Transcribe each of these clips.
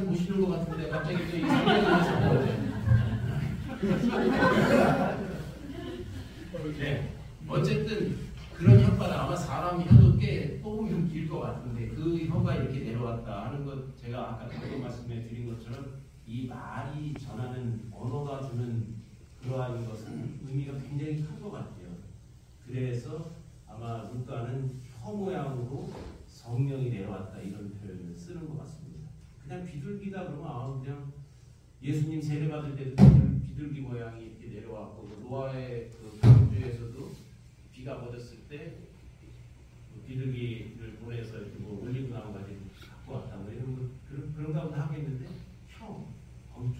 보시는 것 같은데 갑자기 또 이상하게 되셔서 네. 어쨌든 그런 혀가 아마 사람 혀도 꽤 뽑으면 길 것 같은데 그 혀가 이렇게 내려왔다 하는 것 제가 아까 방금 말씀해 드린 것처럼 이 말이 전하는 언어가 주는 그러한 것은 의미가 굉장히 큰 것 같아요. 그래서 아마 루카는 혀 모양으로 성령이 내려왔다 이런 표현을 쓰는 것 같습니다. 그냥 비둘기다 그러면 그냥 예수님 세례 받을 때도 비둘기 모양이 이렇게 내려왔고 노아의 그 방주에서도 비가 걷었을 때 비둘기를 보내서 이렇게 뭐 올리브 나무까지 갖고 왔다 뭐 이런 그런가 보다 하겠는데 좀 안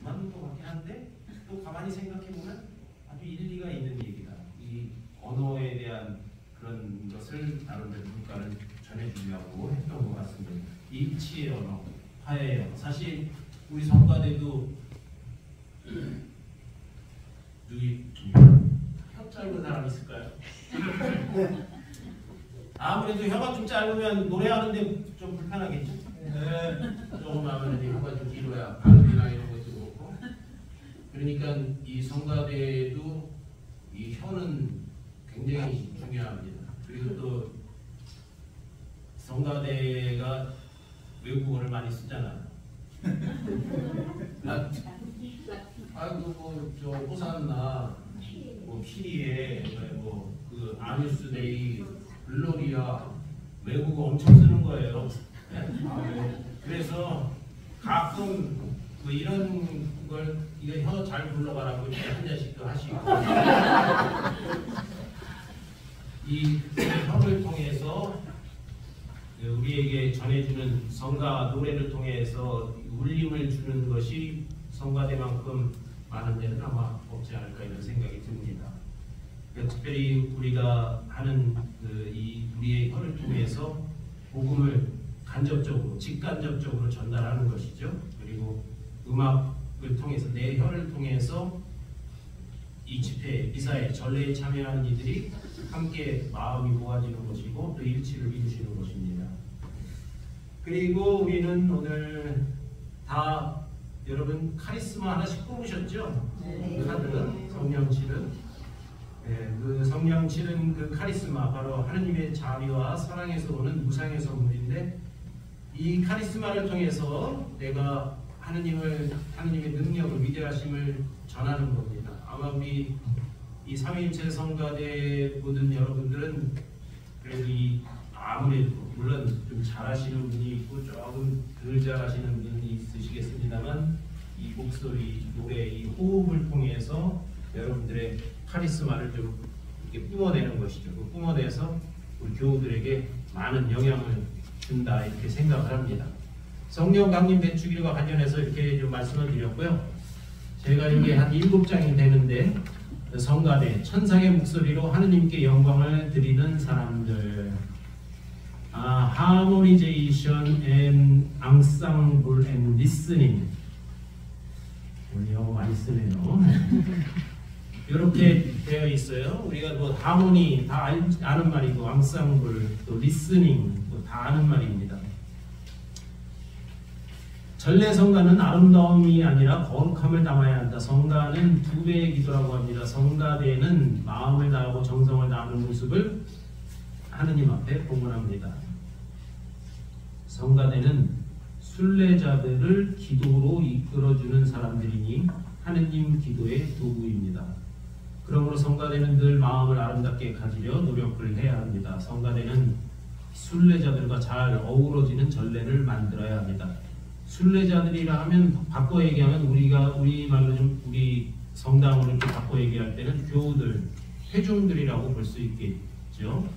맞는 것 같긴 한데 또 가만히 생각해 보면 아주 일리가 있는 얘기다. 이 언어에 대한 그런 것을 나름대로 루카는 전해주려고 했던 것 같습니다. 일치의 언어, 화해의 언어. 사실 우리 성가대도 누구 혀 짧은 사람 있을까요? 아무래도 혀가 좀 짧으면 노래하는데 좀 불편하겠죠? 네. 조금 하면 혀가 좀 길어야 발음이나 이런 것도 그렇고. 그러니까 이 성가대도 이 혀는 굉장히 중요합니다. 그리고 또 성가대가 외국어를 많이 쓰잖아요. 아이고 뭐저 호산나 뭐 피리에 뭐 그 아뉴스데이 글로리아 외국어 엄청 쓰는 거예요. 네? 그래서 가끔 뭐 이런 걸 이거 혀 잘 불러가라고 한 잔씩도 하시고 이 혀를 통해서 우리에게 전해주는 성가 노래를 통해서 울림을 주는 것이 성가대만큼 많은 데는 아마 없지 않을까 이런 생각이 듭니다. 특별히 우리가 하는 이 우리의 혀를 통해서 복음을 간접적으로 직간접적으로 전달하는 것이죠. 그리고 음악을 통해서 내 혀를 통해서 이 집회, 미사에, 전례에 참여하는 이들이 함께 마음이 모아지는 것이고 또 일치를 이루시는 것입니다. 그리고 우리는 오늘 다 여러분 카리스마 하나씩 뽑으셨죠? 네. 카드, 성령칠은. 네, 그 성령칠은 그 카리스마, 바로 하느님의 자비와 사랑에서 오는 무상의 선물인데 이 카리스마를 통해서 내가 하느님의 능력을 위대하심을 전하는 겁니다. 아마 우리 이 삼위일체 성가대 모든 여러분들은 그래도 아무래도 물론 좀 잘하시는 분이 있고 조금 덜 잘하시는 분이 있으시겠습니다만 이 목소리, 노래, 이 호흡을 통해서 여러분들의 카리스마를 좀 이렇게 뿜어내는 것이죠. 그 뿜어내서 우리 교우들에게 많은 영향을 준다 이렇게 생각을 합니다. 성령 강림 배추기와 관련해서 이렇게 좀 말씀을 드렸고요. 제가 이게 한 7장이 되는데 성가대 천상의 목소리로 하느님께 영광을 드리는 사람들, harmonization and ensemble and listening. 오늘 영어 많이 쓰네요. 이렇게 되어 있어요. 우리가 뭐 하모니 다 아는 말이고, ensemble 또 listening 또 다 아는 말입니다. 전례 성가는 아름다움이 아니라 거룩함을 담아야 한다. 성가는 두 배의 기도라고 합니다. 성가대는 마음을 다하고 정성을 다하는 모습을 하느님 앞에 봉헌합니다. 성가대는 순례자들을 기도로 이끌어주는 사람들이니 하느님 기도의 도구입니다. 그러므로 성가대는 늘 마음을 아름답게 가지려 노력을 해야 합니다. 성가대는 순례자들과 잘 어우러지는 전례를 만들어야 합니다. 순례자들이라 하면 바꿔 얘기하면 우리 말로 좀 우리 성당으로 이렇게 바꿔 얘기할 때는 교우들, 회중들이라고 볼 수 있겠죠.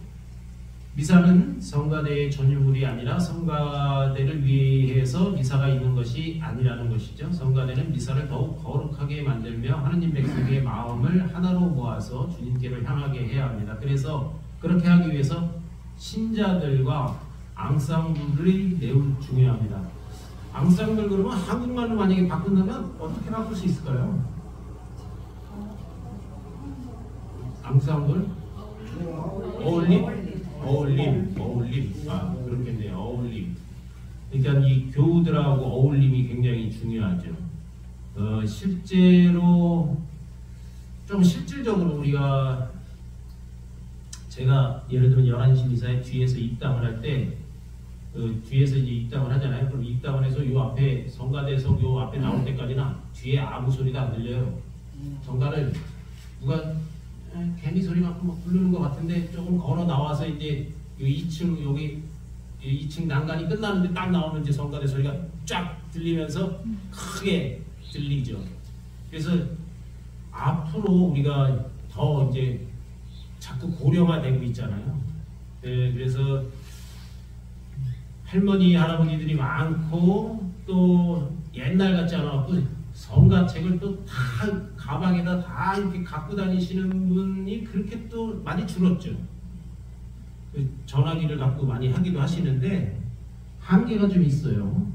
미사는 성가대의 전유물이 아니라 성가대를 위해서 미사가 있는 것이 아니라는 것이죠. 성가대는 미사를 더욱 거룩하게 만들며 하느님 백성의 마음을 하나로 모아서 주님께로 향하게 해야 합니다. 그래서 그렇게 하기 위해서 신자들과 앙상블이 매우 중요합니다. 앙상블 그러면 한국말로 만약에 바꾼다면 어떻게 바꿀 수 있을까요? 앙상블? 어울림? 어울림. 그렇겠네요. 어울림. 그러니까 이 교우들하고 어울림이 굉장히 중요하죠. 실제로 좀 실질적으로 우리가 제가 예를 들면 11시 미사에 뒤에서 입당을 할 때 뒤에서 이제 입당을 하잖아요. 그럼 입당을 해서 요 앞에 성가대에서 요 앞에 나올 때까지는 뒤에 아무 소리도 안 들려요. 성가를 누가 개미 소리만큼 막 부르는 것 같은데 조금 걸어 나와서 이제 요 2층 여기 2층 난간이 끝나는데 딱 나오면 이제 성가대 소리가 쫙 들리면서 크게 들리죠. 그래서 앞으로 우리가 더 이제 자꾸 고령화되고 있잖아요. 그래서 할머니 할아버지들이 많고 또 옛날 같지 않아갖고 성가책을 또 다 가방에다 다 이렇게 갖고 다니시는 분이 그렇게 또 많이 줄었죠. 전화기를 갖고 많이 하기도 하시는데 한계가 좀 있어요.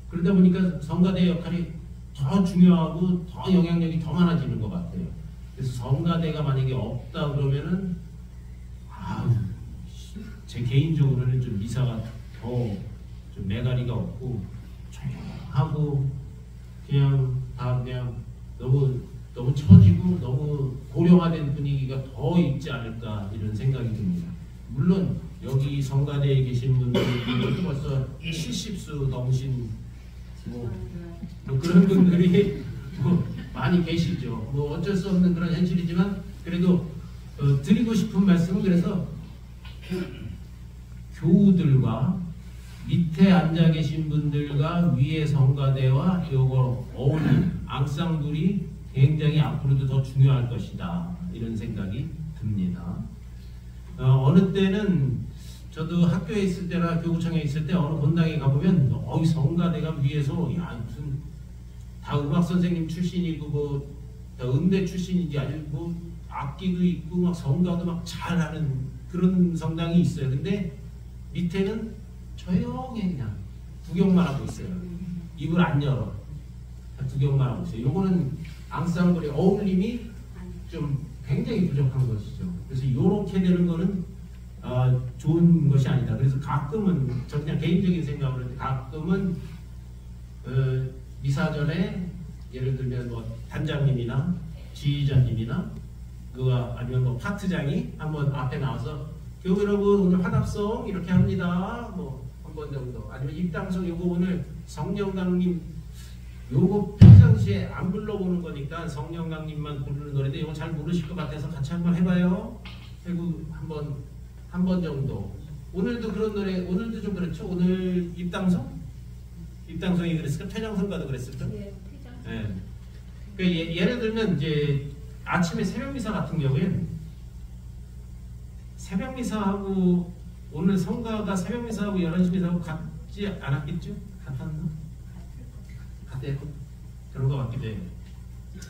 그러다 보니까 성가대 역할이 더 중요하고 더 영향력이 더 많아지는 것 같아요. 그래서 성가대가 만약에 없다 그러면은 제 개인적으로는 좀 미사가 더 좀 매가리가 없고 조용하고 그냥 다 그냥 너무 처지고 너무 고령화된 분위기가 더 있지 않을까 이런 생각이 듭니다. 물론 여기 성가대에 계신 분들이 벌써 70수 넘으신 뭐 그런 분들이 많이 계시죠. 뭐 어쩔 수 없는 그런 현실이지만 그래도 드리고 싶은 말씀은 그래서 교우들과 밑에 앉아 계신 분들과 위에 성가대와 요거 어울림, 앙상블이 굉장히 앞으로도 더 중요할 것이다 이런 생각이 듭니다. 어느 때는 저도 학교에 있을 때나 교구청에 있을 때 어느 본당에 가보면 이 성가대가 위에서 야 무슨 다 음악 선생님 출신이고 뭐 다 음대 출신이지 아주 뭐 악기도 있고 막 성가도 막 잘하는 그런 성당이 있어요. 근데 밑에는 조용히 그냥 구경만 하고 있어요. 입을 안 열어. 구경만 하고 있어요. 요거는 앙상블의 어울림이 좀 굉장히 부족한 것이죠. 그래서 이렇게 되는 거는 좋은 것이 아니다. 그래서 가끔은 저 그냥 개인적인 생각으로 하는데 가끔은 미사 전에 예를 들면 뭐 단장님이나 지휘자님이나 그가 아니면 뭐 파트장이 한번 앞에 나와서 교우 여러분 오늘 화답성 이렇게 합니다. 뭐 한 번 정도 아니면 입당성 요거 오늘 성령강님 요거 평상시에 안 불러보는 거니까 성령강님만 부르는 노래인데 이거 잘 모르실 것 같아서 같이 한번 해봐요. 그리고 한 번 정도. 오늘도 그런 노래 오늘도 좀 그렇죠. 오늘 입당성이 그랬을까? 퇴장성가도 그랬을까? 네, 퇴장성. 네. 그러니까 예를 들면 이제 아침에 새벽미사 같은 경우에는 새벽미사하고 오늘 성가가 새벽미사하고 11시 미사하고 같지 않았겠죠? 같았나? 같아요. 그런 것 같기도 해요.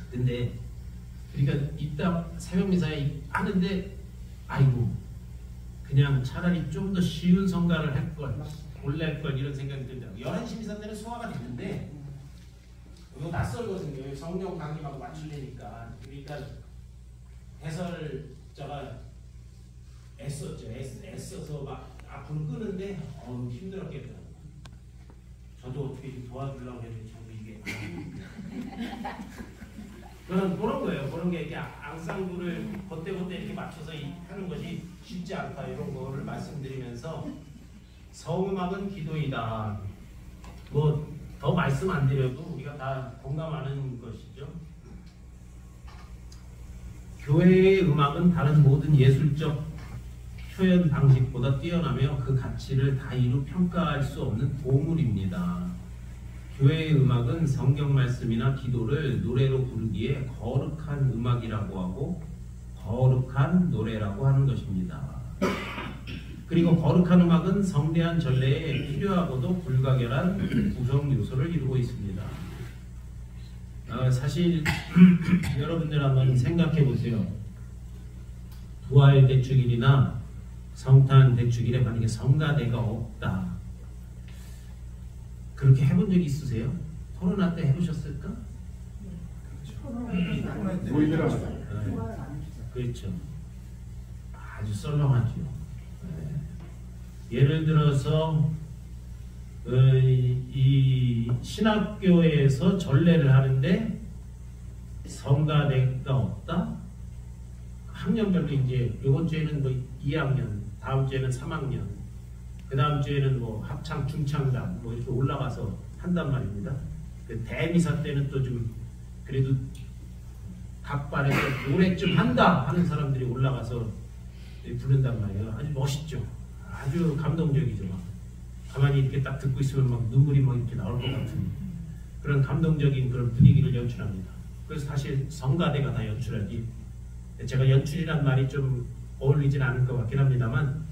근데 그러니까 이따 새벽미사에 하는데 아이고 그냥 차라리 좀 더 쉬운 성가를 할걸 골랄 걸 이런 생각이 든다고. 11시 미사 때는 소화가 됐는데 이거 낯설거든요. 성령 강림하고 맞추려니까. 그러니까 해설자가 애썼죠. 애써서 막 앞으로 끄는데 힘들었겠다. 저도 어떻게 도와주려고 했는데 저도 이게 그런 거예요. 그런 게 이렇게 앙상블을 그때그때 이렇게 맞춰서 하는 것이 쉽지 않다. 이런 거를 말씀드리면서 성음악은 기도이다. 뭐 더 말씀 안 드려도 우리가 다 공감하는 것이죠. 교회의 음악은 다른 모든 예술적 표현 방식보다 뛰어나며 그 가치를 다 이루 평가할 수 없는 보물입니다. 교회의 음악은 성경 말씀이나 기도를 노래로 부르기에 거룩한 음악이라고 하고 거룩한 노래라고 하는 것입니다. 그리고 거룩한 음악은 성대한 전례에 필요하고도 불가결한 구성 요소를 이루고 있습니다. 사실 여러분들 한번 생각해 보세요. 부활 대축일이나 성탄 대축일에 만약에 성가대가 없다. 그렇게 해본 적 있으세요? 코로나 때 해보셨을까? 그렇죠. 아주 썰렁하죠. 예를 들어서 이 신학교에서 전례를 하는데 성가대가 없다. 학년별로 이제 이번 주에는 뭐 2학년, 다음 주에는 3학년, 그 다음 주에는 뭐 합창, 중창단 뭐 이렇게 올라가서 한단 말입니다. 그 대미사 때는 또 좀 그래도 각 반에서 노래 좀 한다 하는 사람들이 올라가서 부른단 말이에요. 아주 멋있죠. 아주 감동적이죠. 가만히 이렇게 딱 듣고 있으면 막 눈물이 막 이렇게 나올 것 같은 그런 감동적인 그런 분위기를 연출합니다. 그래서 사실 성가대가 다 연출하지. 제가 연출이란 말이 좀 어울리진 않을 것 같긴 합니다만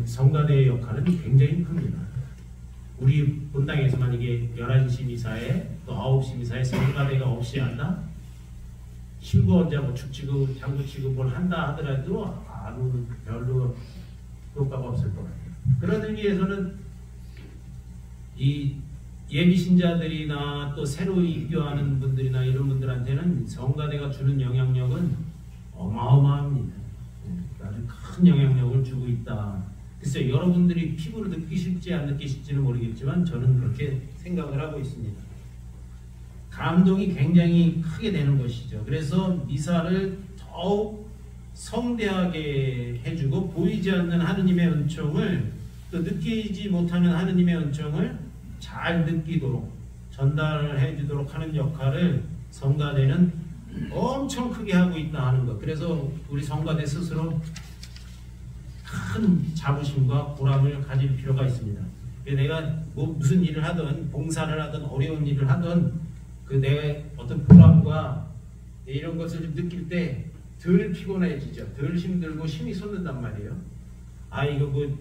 성가대의 역할은 굉장히 큽니다. 우리 본당에서 만약에 11시 미사에 또 9시 미사에 성가대가 없이 한다? 신부 혼자 뭐 축치고 장구치고 뭘 한다 하더라도 아무 별로 효과가 없을 것 같아요. 그런 의미에서는 이 예비신자들이나 또 새로 입교하는 분들이나 이런 분들한테는 성가대가 주는 영향력은 어마어마합니다. 아주 큰 영향력을 주고 있다. 글쎄요, 여러분들이 피부로 느끼실지 안 느끼실지는 모르겠지만 저는 그렇게 생각을 하고 있습니다. 감동이 굉장히 크게 되는 것이죠. 그래서 미사를 더욱 성대하게 해주고 보이지 않는 하느님의 은총을 또 느끼지 못하는 하느님의 은총을 잘 느끼도록 전달을 해주도록 하는 역할을 성가대는 엄청 크게 하고 있다 하는 것. 그래서 우리 성가대 스스로 큰 자부심과 보람을 가질 필요가 있습니다. 내가 뭐 무슨 일을 하든 봉사를 하든 어려운 일을 하든 그 내 어떤 보람과 이런 것을 좀 느낄 때 덜 피곤해지죠. 덜 힘들고 힘이 솟는단 말이에요. 아 이거 뭐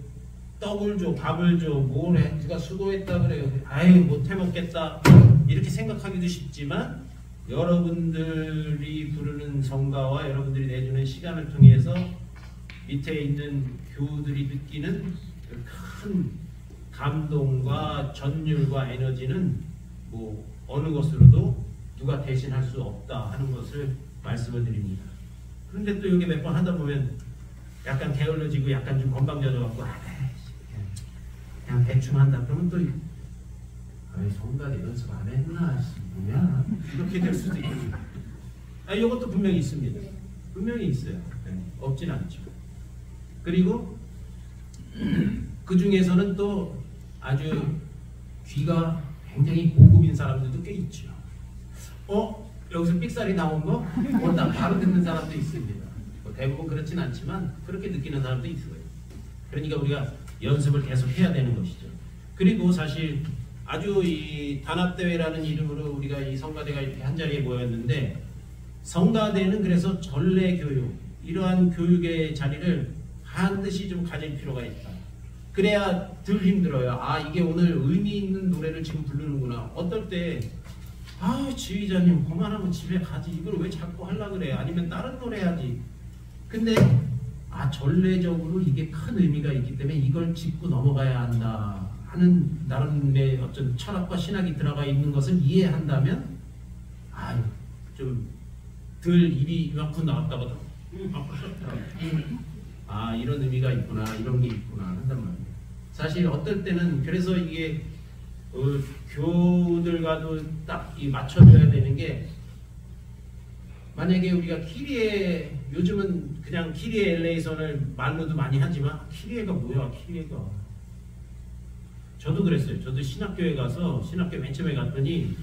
떡을 줘, 밥을 줘, 뭘 해, 누가 수고했다 그래요. 아이 못 해먹겠다 이렇게 생각하기도 쉽지만 여러분들이 부르는 성가와 여러분들이 내주는 시간을 통해서 밑에 있는 교우들이 느끼는 큰 감동과 전율과 에너지는 뭐 어느 것으로도 누가 대신할 수 없다 하는 것을 말씀을 드립니다. 그런데 또 여기 몇 번 하다 보면 약간 게을러지고 약간 좀 건방져져갖고 그냥 대충 한다 그러면 또 아이 성가대 연습 안 했나 뭐야 이렇게 될 수도 있고 이것도 분명히 있습니다. 분명히 있어요. 없진 않죠. 그리고 그 중에서는 또 아주 귀가 굉장히 고급인 사람들도 꽤 있죠. 여기서 삑살이 나온 거? 나 바로 듣는 사람도 있습니다. 뭐 대부분 그렇진 않지만 그렇게 느끼는 사람도 있어요. 그러니까 우리가 연습을 계속 해야 되는 것이죠. 그리고 사실 아주 이 단합대회라는 이름으로 우리가 이 성가대가 이렇게 한자리에 모였는데 성가대는 그래서 전례교육 이러한 교육의 자리를 반드시 좀 가질 필요가 있다. 그래야 덜 힘들어요. 이게 오늘 의미 있는 노래를 지금 부르는구나. 어떨 때 지휘자님 그만하면 집에 가지 이걸 왜 자꾸 하려고 그래. 아니면 다른 노래 해야지. 근데 전례적으로 이게 큰 의미가 있기 때문에 이걸 짚고 넘어가야 한다 하는 나름의 어떤 철학과 신학이 들어가 있는 것을 이해한다면 좀 덜 입이 이만큼 나왔다고도 이런 의미가 있구나 이런 게 있구나 한단 말이에요. 사실 어떨 때는 그래서 이게 교우들과도 딱 맞춰줘야 되는 게 만약에 우리가 키리에 요즘은 그냥 키리에 엘레이선을 말로도 많이 하지만 키리에가 뭐야 키리에가 저도 그랬어요. 저도 신학교에 가서 신학교 맨 처음에 갔더니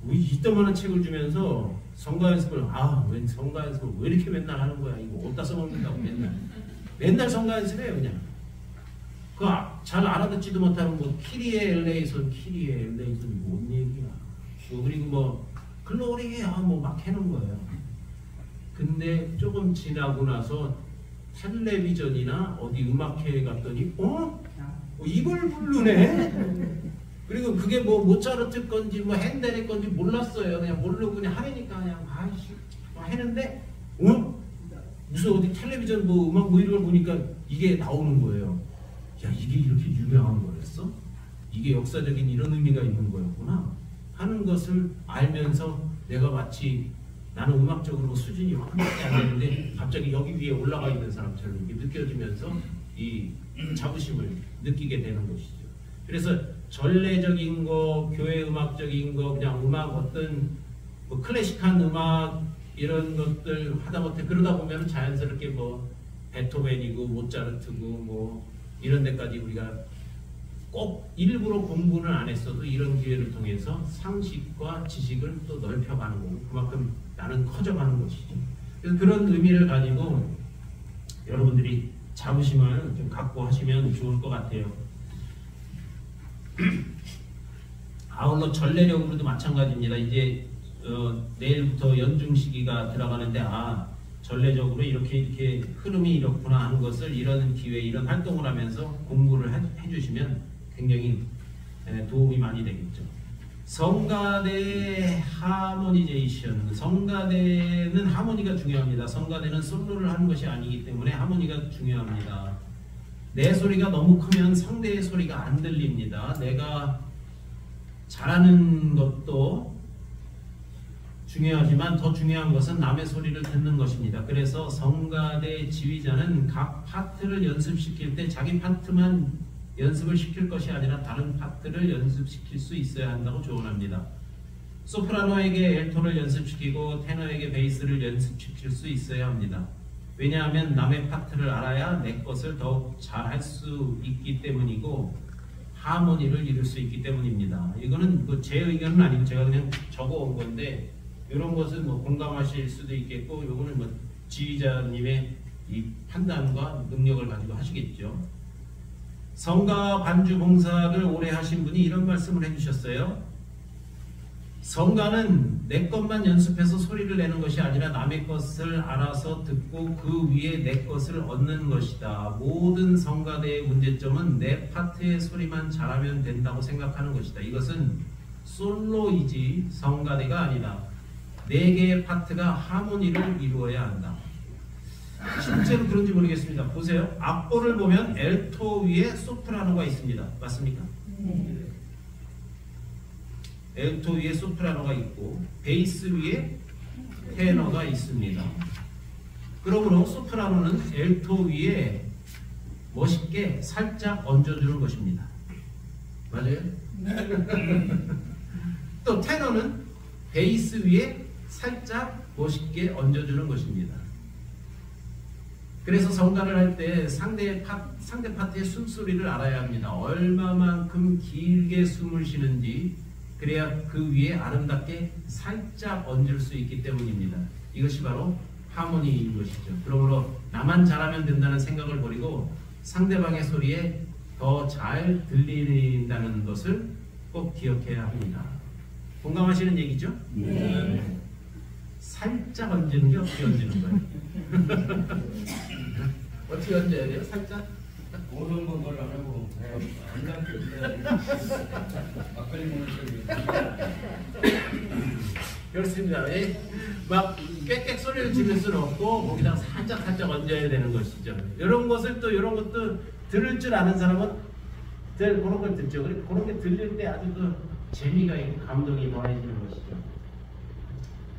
이따만한 책을 주면서 성가 연습을 웬 성가 연습을 왜 이렇게 맨날 하는 거야 이거 어디다 써먹는다고 맨날 성가 연습해요 그냥 잘 알아듣지도 못하는 뭐 키리에 엘레이선 뭔 얘기야 그리고 뭐 글로리야 뭐 막 해놓은 거예요. 근데 조금 지나고 나서 텔레비전이나 어디 음악회에 갔더니 이걸 부르네. 그리고 그게 뭐 모차르트 건지 뭐 핸델의 건지 몰랐어요. 그냥 모르고 그냥 하니까 그냥 했는데 무슨 어디 텔레비전 뭐 음악 뭐 이런 걸 보니까 이게 나오는 거예요. 야 이게 이렇게 유명한 거였어? 이게 역사적인 이런 의미가 있는 거였구나 하는 것을 알면서 내가 마치 나는 음악적으로 수준이 확밖에 안 되는데 갑자기 여기 위에 올라가 있는 사람처럼 이렇게 느껴지면서 이 자부심을 느끼게 되는 것이죠. 그래서 전래적인 거, 교회 음악적인 거, 그냥 음악 어떤 뭐 클래식한 음악 이런 것들 하다못해 그러다 보면 자연스럽게 뭐 베토벤이고 모차르트고 뭐 이런 데까지 우리가 꼭 일부러 공부는 안 했어도 이런 기회를 통해서 상식과 지식을 또 넓혀가는 거고 그만큼 나는 커져가는 것이죠. 그래서 그런 의미를 가지고 여러분들이 자부심을 좀 갖고 하시면 좋을 것 같아요. 아울러 전례력으로도 마찬가지입니다. 이제 내일부터 연중 시기가 들어가는데 전례적으로 이렇게 흐름이 이렇구나 하는 것을 이런 기회, 이런 활동을 하면서 공부를 해주시면 굉장히 도움이 많이 되겠죠. 성가대 하모니제이션. 성가대는 하모니가 중요합니다. 성가대는 솔로를 하는 것이 아니기 때문에 하모니가 중요합니다. 내 소리가 너무 크면 상대의 소리가 안 들립니다. 내가 잘하는 것도 중요하지만 더 중요한 것은 남의 소리를 듣는 것입니다. 그래서 성가대 지휘자는 각 파트를 연습시킬 때 자기 파트만 연습을 시킬 것이 아니라 다른 파트를 연습시킬 수 있어야 한다고 조언합니다. 소프라노에게 엘토를 연습시키고 테너에게 베이스를 연습시킬 수 있어야 합니다. 왜냐하면 남의 파트를 알아야 내 것을 더욱 잘할 수 있기 때문이고 하모니를 이룰 수 있기 때문입니다. 이거는 뭐 제 의견은 아니고 제가 그냥 적어온 건데 이런 것은 뭐 공감하실 수도 있겠고 이거는 뭐 지휘자님의 이 판단과 능력을 가지고 하시겠죠. 성가 반주 봉사를 오래 하신 분이 이런 말씀을 해주셨어요. 성가는 내 것만 연습해서 소리를 내는 것이 아니라 남의 것을 알아서 듣고 그 위에 내 것을 얻는 것이다. 모든 성가대의 문제점은 내 파트의 소리만 잘하면 된다고 생각하는 것이다. 이것은 솔로이지 성가대가 아니다. 네 개의 파트가 하모니를 이루어야 한다. 실제로 그런지 모르겠습니다. 보세요. 악보를 보면 엘토 위에 소프라노가 있습니다. 맞습니까? 네. 엘토 위에 소프라노가 있고 베이스 위에 테너가 있습니다. 그러므로 소프라노는 엘토 위에 멋있게 살짝 얹어주는 것입니다. 맞아요? 또 테너는 베이스 위에 살짝 멋있게 얹어주는 것입니다. 그래서 성가를 할 때 상대 파트의 숨소리를 알아야 합니다. 얼마만큼 길게 숨을 쉬는지 그래야 그 위에 아름답게 살짝 얹을 수 있기 때문입니다. 이것이 바로 하모니인 것이죠. 그러므로 나만 잘하면 된다는 생각을 버리고 상대방의 소리에 더 잘 들린다는 것을 꼭 기억해야 합니다. 공감하시는 얘기죠? 네. 살짝 얹는 게 어떻게 얹는 거예요? 어떻게 얹어야 돼요? 살짝? 모든 걸 안 하고 안장게 막걸리 먹는 소리. 그렇습니다. 막 꽥꽥 소리를 지를 수는 없고 거기다 살짝 얹어야 되는 것이죠. 이런 것을 또 이런 것도 들을 줄 아는 사람은 그런 걸 듣죠. 그런 게 들릴 때 아주 그 재미가 있고 감동이 더해지는 것이죠.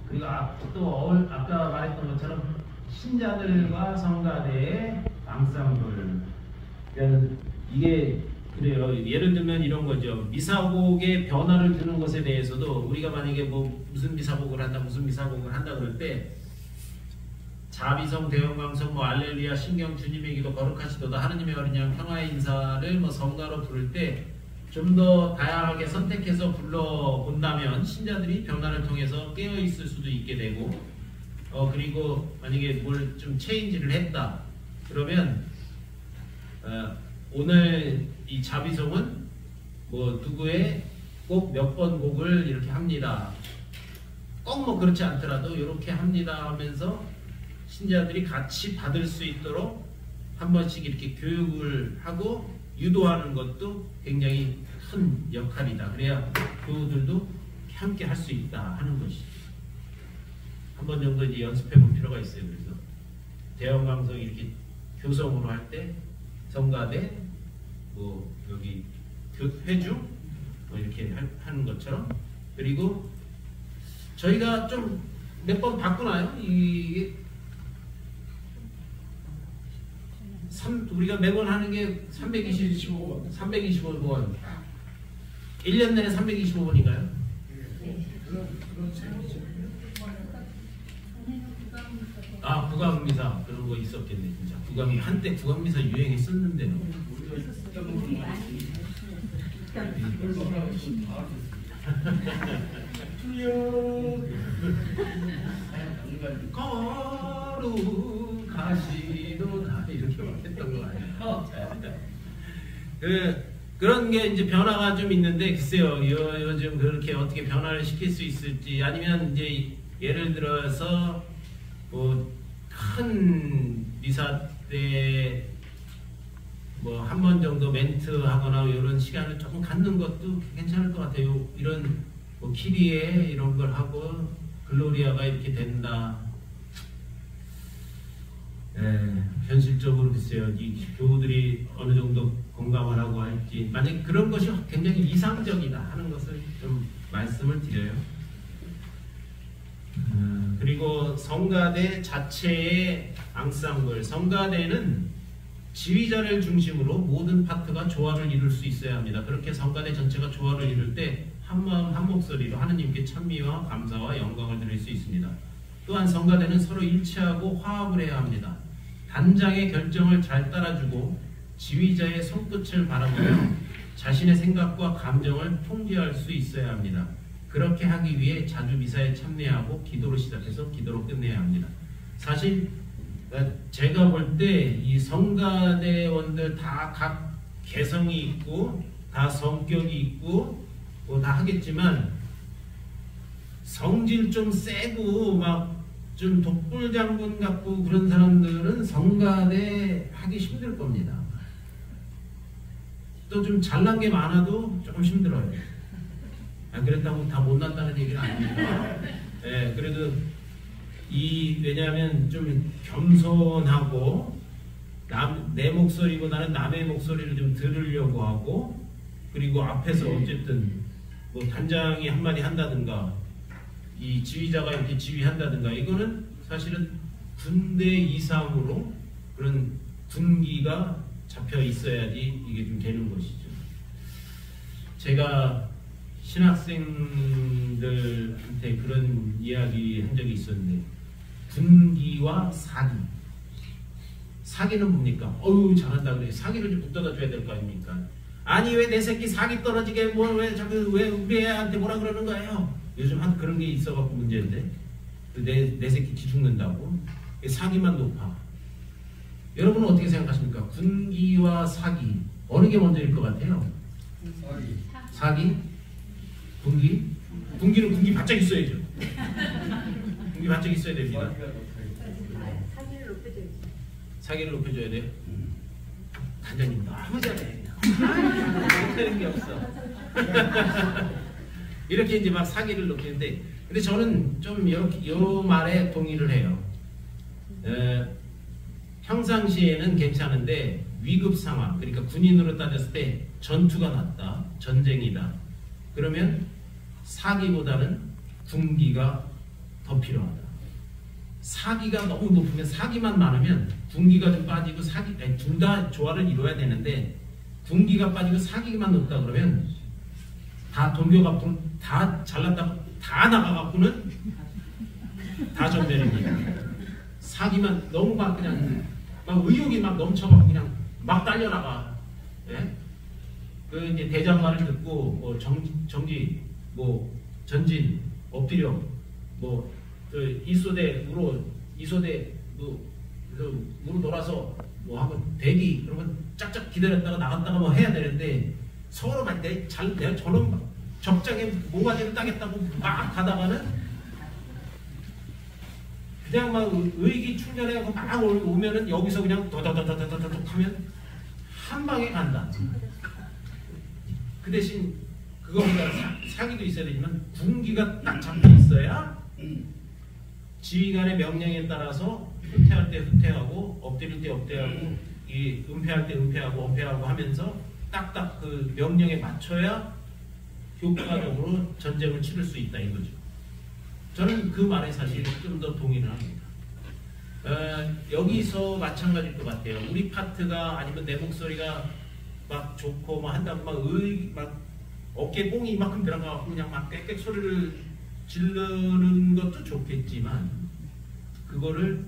그리고 또 아까 말했던 것처럼 신자들과 성가대의 앙상블. 이게 그래요. 예를 들면 이런 거죠. 미사곡의 변화를 두는 것에 대해서도 우리가 만약에 뭐 무슨 미사곡을 한다 그럴 때 자비성, 대형광성, 뭐 알렐루야, 신경, 주님의 기도, 거룩하시도다, 하느님의 어린 양, 평화의 인사를 뭐 성가로 부를 때 좀 더 다양하게 선택해서 불러본다면 신자들이 변화를 통해서 깨어있을 수도 있게 되고 그리고 만약에 뭘 좀 체인지를 했다 그러면 오늘 이 자비성은 뭐 누구의 꼭 몇 번 곡을 이렇게 합니다. 꼭 뭐 그렇지 않더라도 이렇게 합니다 하면서 신자들이 같이 받을 수 있도록 한 번씩 이렇게 교육을 하고 유도하는 것도 굉장히 큰 역할이다. 그래야 교우들도 함께 할 수 있다 하는 것이죠. 한 번 정도 이제 연습해 볼 필요가 있어요. 그래서 대형방송 이렇게 교성으로 할 때 성가대 뭐 여기 회주 뭐 이렇게 하는 것처럼 그리고 저희가 좀 몇 번 바꾸나요? 이게 우리가 매번 하는 게 325번 1년 내내 325번인가요? 그런 셈이죠. 아, 국왕미사 그런 거 있었겠네 진짜. 한때 국왕미사 유행했었는데요. 우리가 숫자 먹는 거 별로 하나 없이 다 거루 가시도다 이렇게 막 했던 거 아니에요? 그런 게 이제 변화가 좀 있는데 글쎄요 요즘 그렇게 어떻게 변화를 시킬 수 있을지 아니면 이제 예를 들어서 뭐 큰 미사 때 뭐 한 번 정도 멘트 하거나 이런 시간을 조금 갖는 것도 괜찮을 것 같아요. 이런 뭐 키리에 이런 걸 하고 글로리아가 이렇게 된다. 현실적으로 글쎄요 이 교우들이 어느 정도 공감을 하고 할지 만약 그런 것이 굉장히 이상적이다 하는 것을 좀 말씀을 드려요. 그리고 성가대 자체의 앙상블, 성가대는 지휘자를 중심으로 모든 파트가 조화를 이룰 수 있어야 합니다. 그렇게 성가대 전체가 조화를 이룰 때 한마음 한목소리로 하느님께 찬미와 감사와 영광을 드릴 수 있습니다. 또한 성가대는 서로 일치하고 화합을 해야 합니다. 단장의 결정을 잘 따라주고 지휘자의 손끝을 바라보며 자신의 생각과 감정을 통제할 수 있어야 합니다. 그렇게 하기 위해 자주 미사에 참여하고 기도로 시작해서 기도로 끝내야 합니다. 사실 제가 볼 때 이 성가대원들 다 각 개성이 있고 다 성격이 있고 뭐 다 하겠지만 성질 좀 세고 막 좀 독불장군 같고 그런 사람들은 성가대 하기 힘들 겁니다. 또 좀 잘난 게 많아도 조금 힘들어요. 그랬다고 다 못났다는 얘기는 아닙니다. 그래도 왜냐하면 좀 겸손하고 내 목소리보다는 남의 목소리를 좀 들으려고 하고 그리고 앞에서 어쨌든 뭐 단장이 한마디 한다든가 이 지휘자가 이렇게 지휘한다든가 이거는 사실은 군대 이상으로 그런 군기가 잡혀 있어야지 이게 좀 되는 것이죠. 제가 신학생들한테 그런 이야기 한 적이 있었는데 군기와 사기. 사기는 뭡니까? 어우 잘한다 그래. 사기를 좀 붙여다 줘야 될 거 아닙니까? 아니 왜 내 새끼 사기 떨어지게 왜 우리 애한테 뭐라 그러는 거예요? 요즘 한 그런 게 있어갖고 문제인데 내 새끼 기죽는다고 사기만 높아. 여러분은 어떻게 생각하십니까? 군기와 사기 어느 게 먼저일 것 같아요? 사기? 군기? 군기는 군기 바짝 있어야죠. 군기 바짝 있어야 됩니다. 사기를 높여줘야 돼요? 단장님 너무 잘해. 못하는 게 없어. 이렇게 이제 막 사기를 높이는데 근데 저는 좀 이렇게 요 말에 동의를 해요. 평상시에는 괜찮은데 위급 상황 그러니까 군인으로 따졌을 때 전투가 났다. 전쟁이다. 그러면 사기보다는 군기가 더 필요하다. 사기가 너무 높으면 사기만 많으면 군기가 좀 빠지고 둘 다 조화를 이루어야 되는데 군기가 빠지고 사기만 높다 그러면 다 돌겨갖고 다 잘났다고 다 나가갖고는 다 전멸입니다. 사기만 너무 막 그냥 막 의욕이 막 넘쳐갖고 그냥 막 달려나가. 예? 그 이제 대장 말을 듣고 뭐 정지 뭐 전진 엎드려 뭐 이소대 우로 우로 돌아서 뭐 하고 대기 그러면 짝짝 기다렸다가 나갔다가 뭐 해야 되는데 서로 막 내가 저런 적장에 모가지를 따겠다고 막 가다가는 그냥 막 의기 충전해서 막 오면은 여기서 그냥 더더더더더더덕 하면 한 방에 간다. 그 대신 그거보다 사기도 있어야 되지만 군기가 딱 잡혀 있어야 지휘관의 명령에 따라서 후퇴할 때 후퇴하고 엎드릴 때 엎드리고 이 은폐할 때 은폐하고 엄폐하고 하면서 딱딱 그 명령에 맞춰야 효과적으로 전쟁을 치를 수 있다 이거죠. 저는 그 말에 사실 좀 더 동의를 합니다. 여기서 마찬가지일 것 같아요. 우리 파트가 아니면 내 목소리가 막 좋고 막 한다고 막 어깨 뽕이 이만큼 들어가고 그냥 막 꽥꽥 소리를 지르는 것도 좋겠지만 그거를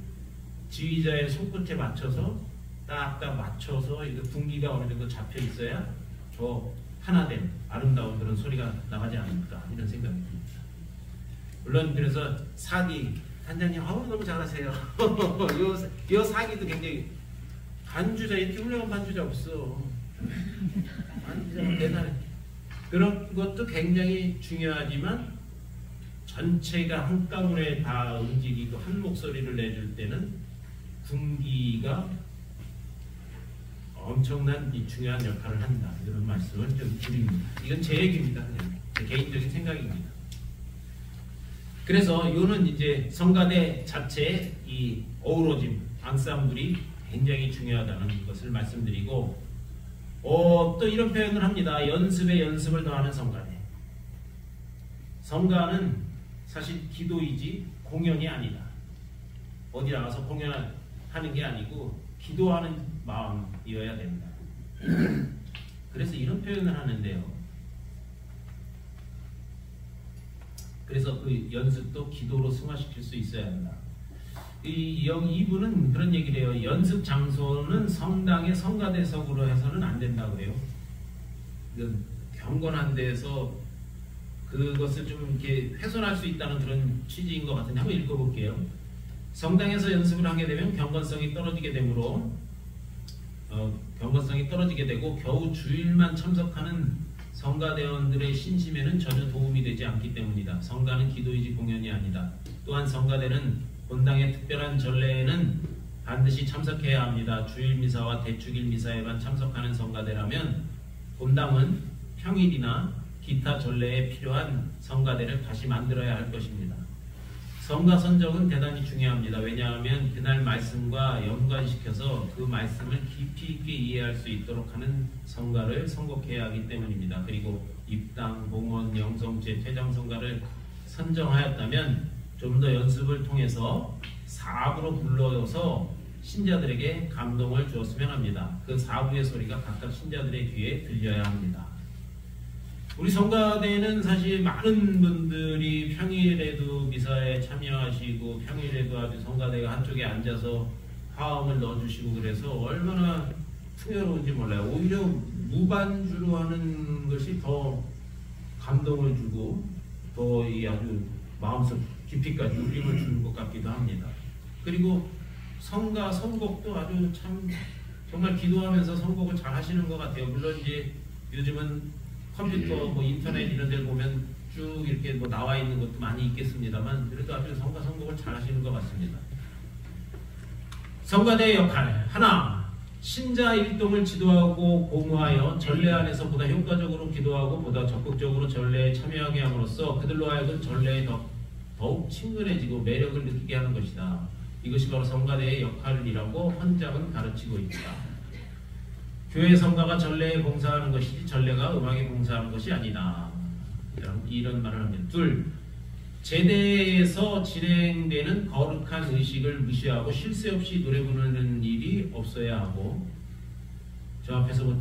지휘자의 손끝에 맞춰서 딱딱 맞춰서 이거 분기가 어느 정도 잡혀 있어야 저 하나된 아름다운 그런 소리가 나가지 않을까 이런 생각이 듭니다. 물론 그래서 사기 단장님 너무 잘하세요. 요 사기도 굉장히 반주자 이렇게 훌륭한 반주자 없어. 반주자 대단해. 그런 것도 굉장히 중요하지만 전체가 한꺼번에 다 움직이고 한 목소리를 내줄 때는 분기가 엄청난 중요한 역할을 한다. 이런 말씀을 좀 드립니다. 이건 제 얘기입니다. 그냥 제 개인적인 생각입니다. 그래서 이거는 이제 성가대 자체의 이 어우러짐, 앙상블이 굉장히 중요하다는 것을 말씀드리고 또 이런 표현을 합니다. 연습에 연습을 더하는 성가대. 성가는 사실 기도이지 공연이 아니다. 어디 나가서 공연하는 게 아니고 기도하는 마음이어야 된다. 그래서 이런 표현을 하는데요. 그래서 그 연습도 기도로 승화시킬 수 있어야 한다. 이분은 그런 얘기를 해요. 연습 장소는 성당의 성가대석으로 해서는 안 된다고 그래요. 경건한 데서 그것을 좀 이렇게 훼손할 수 있다는 그런 취지인 것 같은데 한번 읽어볼게요. 성당에서 연습을 하게 되면 경건성이 떨어지게 되므로 경건성이 떨어지게 되고 겨우 주일만 참석하는 성가대원들의 신심에는 전혀 도움이 되지 않기 때문이다. 성가는 기도이지 공연이 아니다. 또한 성가대는 본당의 특별한 전례에는 반드시 참석해야 합니다. 주일 미사와 대축일 미사에만 참석하는 성가대라면 본당은 평일이나 기타 전례에 필요한 성가대를 다시 만들어야 할 것입니다. 성가 선정은 대단히 중요합니다. 왜냐하면 그날 말씀과 연관시켜서 그 말씀을 깊이 있게 이해할 수 있도록 하는 성가를 선곡해야 하기 때문입니다. 그리고 입당, 봉헌, 영성제, 퇴장성가를 선정하였다면 좀 더 연습을 통해서 사부로 불러서 신자들에게 감동을 주었으면 합니다. 그 사부의 소리가 각각 신자들의 귀에 들려야 합니다. 우리 성가대는 사실 많은 분들이 평일에도 미사에 참여하시고 평일에도 아주 성가대가 한쪽에 앉아서 화음을 넣어주시고 그래서 얼마나 풍요로운지 몰라요. 오히려 무반주로 하는 것이 더 감동을 주고 더 이 아주 마음속 깊이까지 울림을 주는 것 같기도 합니다. 그리고 성가 선곡도 아주 참 정말 기도하면서 선곡을 잘 하시는 것 같아요. 물론 이제 요즘은 컴퓨터, 인터넷 이런 데를 보면 쭉 이렇게 나와 있는 것도 많이 있겠습니다만 그래도 아주 성가 선곡을 잘 하시는 것 같습니다. 성가대의 역할 하나, 신자 일동을 지도하고 공유하여 전례 안에서 보다 효과적으로 기도하고 보다 적극적으로 전례에 참여하게 함으로써 그들로 하여금 전례에 더욱 친근해지고 매력을 느끼게 하는 것이다. 이것이 바로 성가대의 역할이라고 헌장은 가르치고 있다. 교회 성가가 전례에 봉사하는 것이지 전례가 음악에 봉사하는 것이 아니다. 이런 말을 합니다. 둘, 제대에서 진행되는 거룩한 의식을 무시하고 쉴 새 없이 노래 부르는 일이 없어야 하고 저 앞에서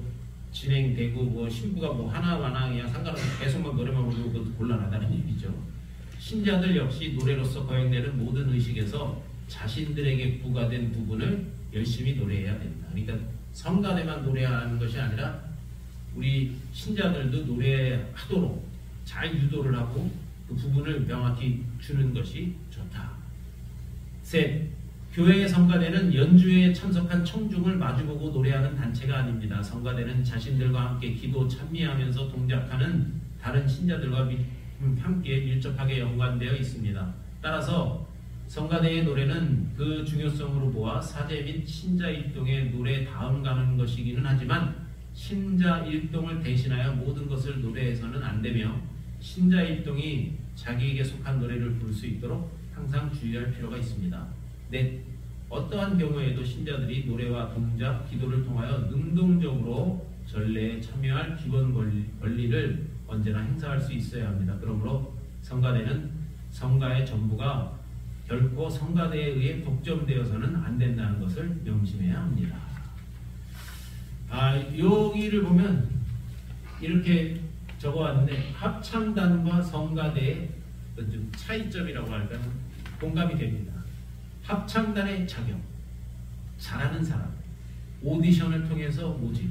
진행되고 신부가 하나마나 그냥 상관없이 계속 노래만 부르고 그것도 곤란하다는 얘기죠. 신자들 역시 노래로서 거행되는 모든 의식에서 자신들에게 부과된 부분을 열심히 노래해야 된다. 그러니까 성가대만 노래하는 것이 아니라 우리 신자들도 노래하도록 잘 유도를 하고 그 부분을 명확히 주는 것이 좋다. 셋, 교회의 성가대는 연주에 참석한 청중을 마주보고 노래하는 단체가 아닙니다. 성가대는 자신들과 함께 기도 찬미하면서 동작하는 다른 신자들과 함께 밀접하게 연관되어 있습니다. 따라서 성가대의 노래는 그 중요성으로 보아 사제 및 신자 일동의 노래 다음 가는 것이기는 하지만 신자 일동을 대신하여 모든 것을 노래해서는 안 되며 신자 일동이 자기에게 속한 노래를 부를 수 있도록 항상 주의할 필요가 있습니다. 넷, 어떠한 경우에도 신자들이 노래와 동작, 기도를 통하여 능동적으로 전례에 참여할 기본 권리를 언제나 행사할 수 있어야 합니다. 그러므로 성가대는 성가의 전부가 결코 성가대에 의해 독점되어서는 안 된다는 것을 명심해야 합니다. 여기를 보면 이렇게 적어왔는데 합창단과 성가대의 좀 차이점이라고 할까 공감이 됩니다. 합창단의 자격, 잘하는 사람, 오디션을 통해서 모집,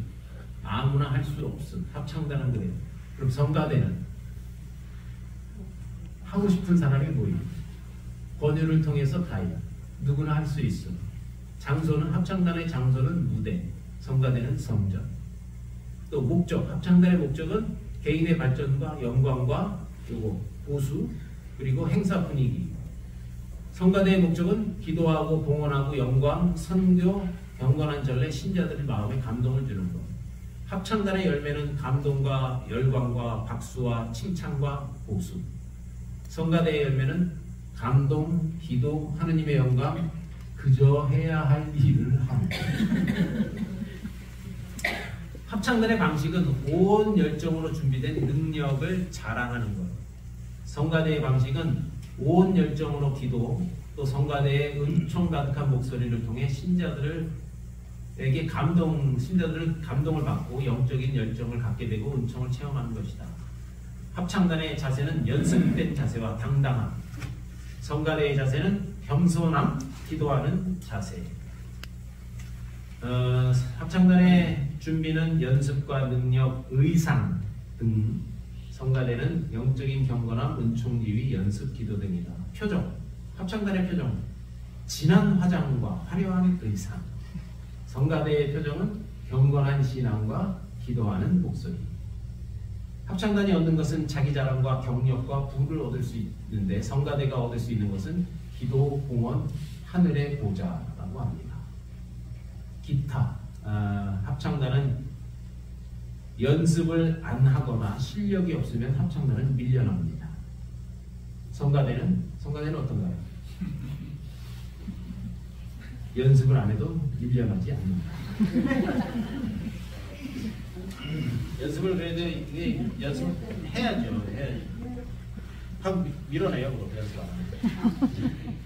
아무나 할 수 없음. 합창단은 그래요. 그럼 성가대는 하고 싶은 사람이 모임, 권유를 통해서 가입, 누구나 할 수 있음. 장소는 합창단의 장소는 무대, 성가대는 성전. 또 목적, 합창단의 목적은 개인의 발전과 영광과 요거 보수 그리고 행사 분위기. 성가대의 목적은 기도하고 봉헌하고 영광, 선교, 경건한 전례, 신자들의 마음에 감동을 주는 것. 합창단의 열매는 감동과 열광과 박수와 칭찬과 보수. 성가대의 열매는 감동, 기도, 하느님의 영광, 그저 해야 할 일을 함. 합창단의 방식은 온 열정으로 준비된 능력을 자랑하는 것. 성가대의 방식은 온 열정으로 기도, 또 성가대의 은총 가득한 목소리를 통해 신자들을 감동을 받고 영적인 열정을 갖게 되고 은총을 체험하는 것이다. 합창단의 자세는 연습된 자세와 당당함, 성가대의 자세는 겸손함, 기도하는 자세. 합창단의 준비는 연습과 능력, 의상 등, 성가대는 영적인 경건함, 은총 지위, 연습, 기도 등이다. 표정, 합창단의 표정, 진한 화장과 화려한 의상. 성가대의 표정은 경건한 신앙과 기도하는 목소리. 합창단이 얻는 것은 자기 자랑과 경력과 부를 얻을 수 있는데 성가대가 얻을 수 있는 것은 기도, 봉헌, 하늘의 보좌라고 합니다. 기타, 합창단은 연습을 안 하거나 실력이 없으면 합창단은 밀려납니다. 성가대는 어떤가요? 연습을 안 해도 밀려나지 않는다. 연습을 그래도 이게 연습해야죠. 하고 밀어내요. 그럼 연습 안 하면.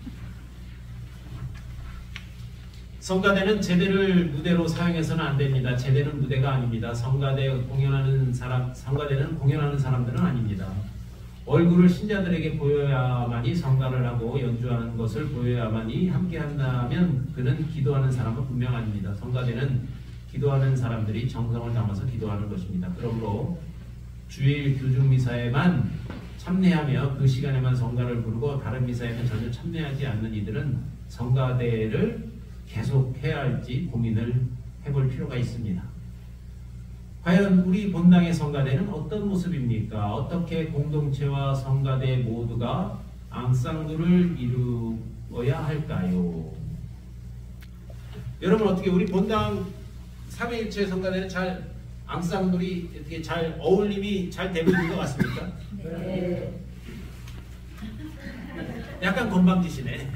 성가대는 제대를 무대로 사용해서는 안 됩니다. 제대는 무대가 아닙니다. 성가대는 공연하는 사람들은 아닙니다. 얼굴을 신자들에게 보여야만이 성가를 하고 연주하는 것을 보여야만이 함께 한다면 그는 기도하는 사람은 분명 아닙니다. 성가대는 기도하는 사람들이 정성을 담아서 기도하는 것입니다. 그러므로 주일 교중 미사에만 참여하며 그 시간에만 성가를 부르고 다른 미사에는 전혀 참여하지 않는 이들은 성가대를 계속 해야 할지 고민을 해볼 필요가 있습니다. 과연 우리 본당의 성가대는 어떤 모습입니까? 어떻게 공동체와 성가대 모두가 앙상블을 이루어야 할까요? 여러분 어떻게 우리 본당 삼위일체 성가대는 잘 앙상블이 어떻게 잘 어울림이 잘 되고 있는 것 같습니까? 네. 약간 건방지시네.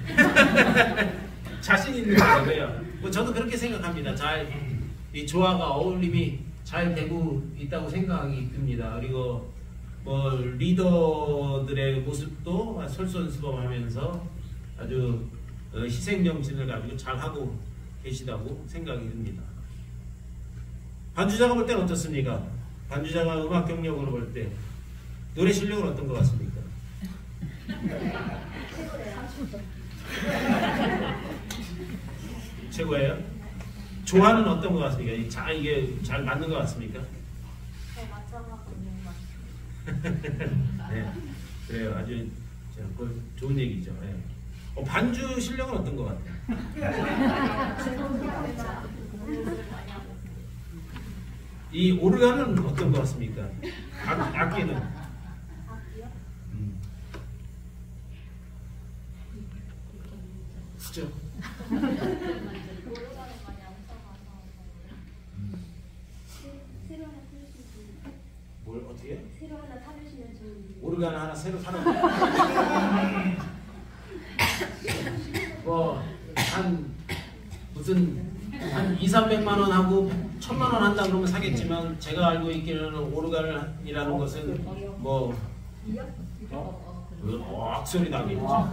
자신 있는 거고요. 뭐 저도 그렇게 생각합니다. 이 조화가 어울림이 잘 되고 있다고 생각이 듭니다. 그리고 뭐 리더들의 모습도 솔선수범하면서 아주 희생정신을 가지고 잘 하고 계시다고 생각이 듭니다. 반주자가 볼 때는 어떻습니까? 반주자가 음악 경력으로 볼 때 노래 실력은 어떤 것 같습니까? 최고예요? 조화는 어떤 것 같습니까? 이게 잘 맞는 것 같습니까? 맞춰가고 있는 것 같아요. 네, 그래요. 아주 좋은 얘기죠. 네. 반주 실력은 어떤 것 같아요? 이 오르간은 어떤 것 같습니까? 악기는? 악기요? 그죠? 오르간을 많이 안 써봐서 새로 하나 사주시면 뭘 어떻게? 새로 하나 사주시면 좋은데. 오르간 하나 새로 사는 한 200~300만 원 하고 1000만 원 한다 그러면 사겠지만 제가 알고 있기로는 오르간이라는 것은 뭐 억소리 나겠죠.